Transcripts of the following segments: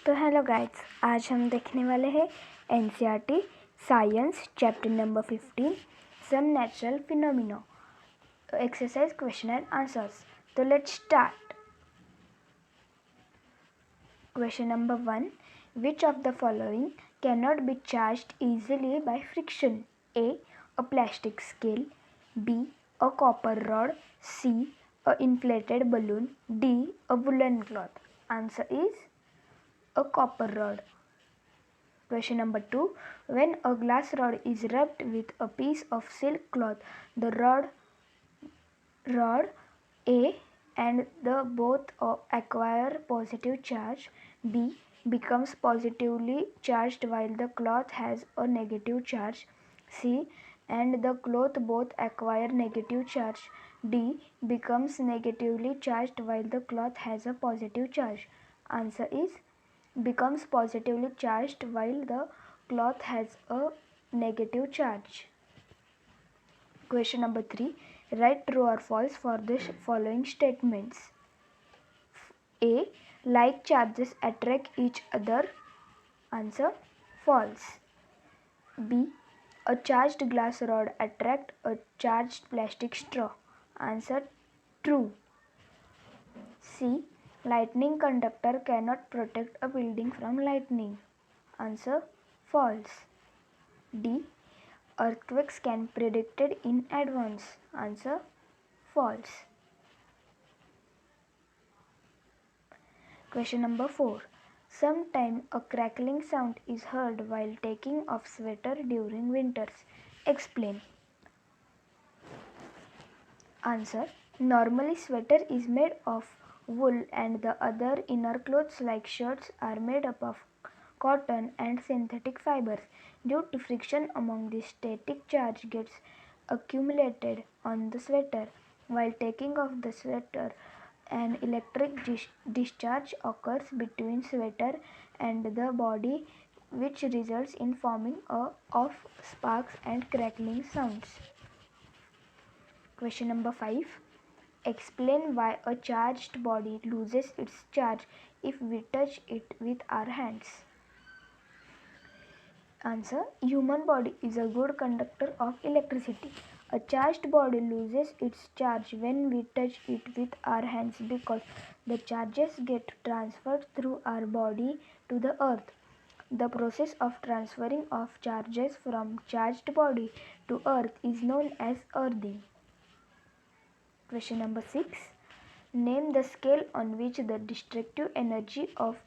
तो hello guides, आज हम देखने वाले हैं NCERT science chapter number 15 some natural phenomena exercise question and answers. तो let's start. Question number 1, which of the following can not be charged easily by friction? A plastic scale, B a copper rod, C a inflated balloon, D a woolen cloth. Answer is a copper rod. Question number 2. When a glass rod is rubbed with a piece of silk cloth, the rod A and the both acquire positive charge. B becomes positively charged while the cloth has a negative charge. C and the cloth both acquire negative charge. D becomes negatively charged while the cloth has a positive charge. Answer is becomes positively charged while the cloth has a negative charge. Question number 3. Write true or false for the following statements. A. Like charges attract each other. Answer false. B. A charged glass rod attract a charged plastic straw. Answer true. C. Lightning conductor cannot protect a building from lightning. Answer false. D. Earthquakes can be predicted in advance. Answer false. Question number 4. Sometimes a crackling sound is heard while taking off sweater during winters. Explain. Answer. Normally sweater is made of wool and the other inner clothes like shirts are made up of cotton and synthetic fibers. Due to friction among the static charge gets accumulated on the sweater. While taking off the sweater, an electric discharge occurs between sweater and the body which results in forming of sparks and crackling sounds. Question number 5. Explain why a charged body loses its charge if we touch it with our hands. Answer. Human body is a good conductor of electricity. A charged body loses its charge when we touch it with our hands because the charges get transferred through our body to the earth. The process of transferring of charges from charged body to earth is known as earthing. Question number 6. Name the scale on which the destructive energy of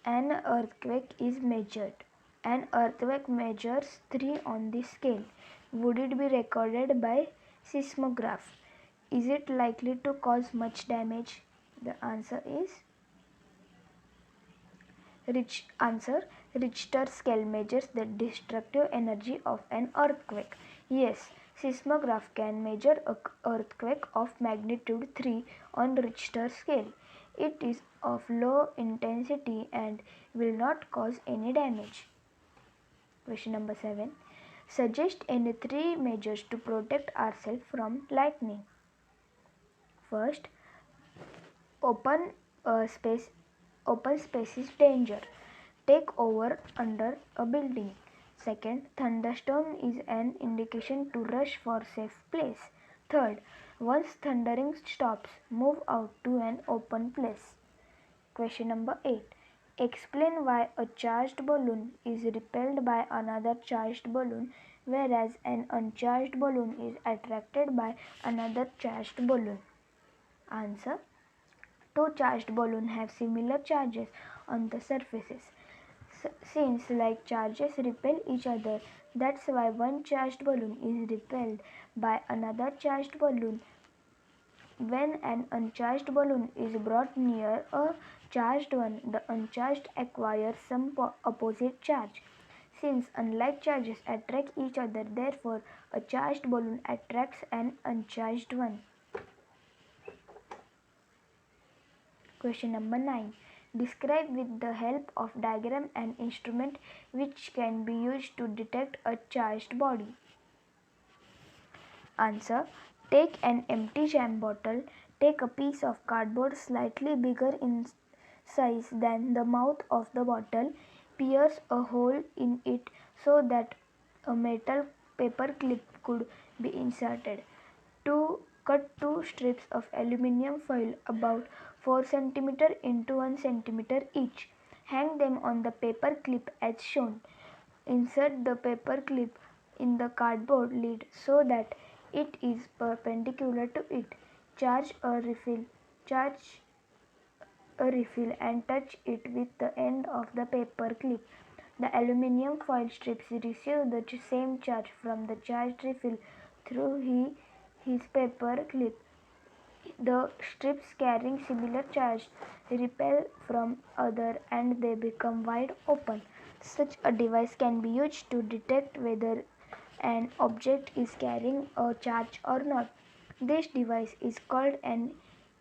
an earthquake is measured. An earthquake measures 3 on this scale. Would it be recorded by seismograph? Is it likely to cause much damage? The answer is Richter scale measures the destructive energy of an earthquake. Yes, seismograph can measure an earthquake of magnitude 3 on Richter scale. It is of low intensity and will not cause any damage. Question number 7. Suggest any 3 measures to protect ourselves from lightning. First, open space. Open space is danger. Take over under a building. Second, thunderstorm is an indication to rush for safe place. Third, once thundering stops, move out to an open place. Question number 8. Explain why a charged balloon is repelled by another charged balloon whereas an uncharged balloon is attracted by another charged balloon. Answer. Two charged balloons have similar charges on the surfaces. Since like charges repel each other, that's why one charged balloon is repelled by another charged balloon. When an uncharged balloon is brought near a charged one, the uncharged acquires some opposite charge. Since unlike charges attract each other, therefore a charged balloon attracts an uncharged one. Question number 9. Describe with the help of diagram an instrument which can be used to detect a charged body. Answer. Take an empty jam bottle. Take a piece of cardboard slightly bigger in size than the mouth of the bottle, pierce a hole in it so that a metal paper clip could be inserted. To cut two strips of aluminum foil about 4 cm into 1 cm each. Hang them on the paper clip as shown. Insert the paper clip in the cardboard lid so that it is perpendicular to it. Charge a refill and touch it with the end of the paper clip. The aluminum foil strips receive the same charge from the charged refill through his paper clip. The strips carrying similar charge repel from other and they become wide open. Such a device can be used to detect whether an object is carrying a charge or not. This device is called an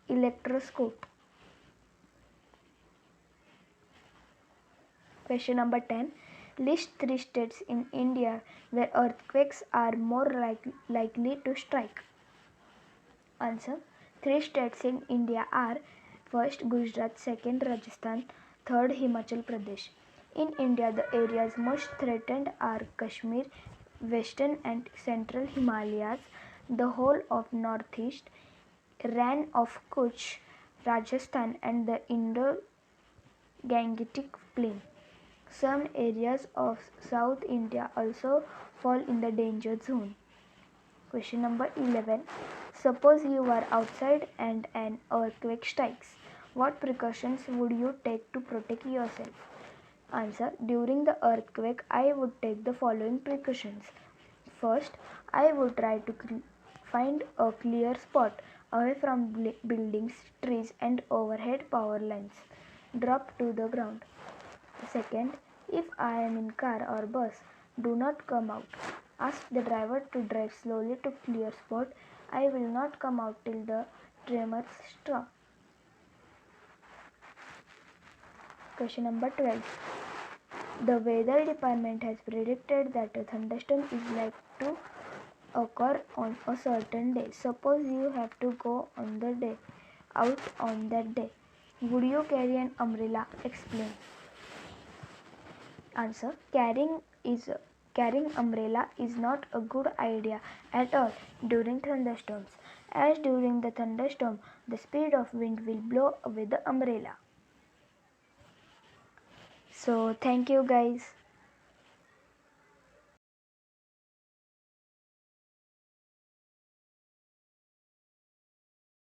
electroscope. Question number 10. List 3 states in India where earthquakes are more likely to strike. Answer. 3 states in India are: first Gujarat, second Rajasthan, third Himachal Pradesh. In India, the areas most threatened are Kashmir, western and central Himalayas, the whole of northeast, Rann of Kutch, Rajasthan and the Indo-Gangetic Plain. Some areas of South India also fall in the danger zone. Question number 11. Suppose you are outside and an earthquake strikes. What precautions would you take to protect yourself? Answer. During the earthquake, I would take the following precautions. First, I would try to find a clear spot away from buildings, trees and overhead power lines. Drop to the ground. Second, if I am in car or bus, do not come out. Ask the driver to drive slowly to clear spot. I will not come out till the tremors stop. Question number 12. The weather department has predicted that a thunderstorm is likely to occur on a certain day. Suppose you have to go out on that day. Would you carry an umbrella? Explain. Answer. Carrying umbrella is not a good idea at all during thunderstorms, as during the thunderstorm the speed of wind will blow away the umbrella. So thank you guys.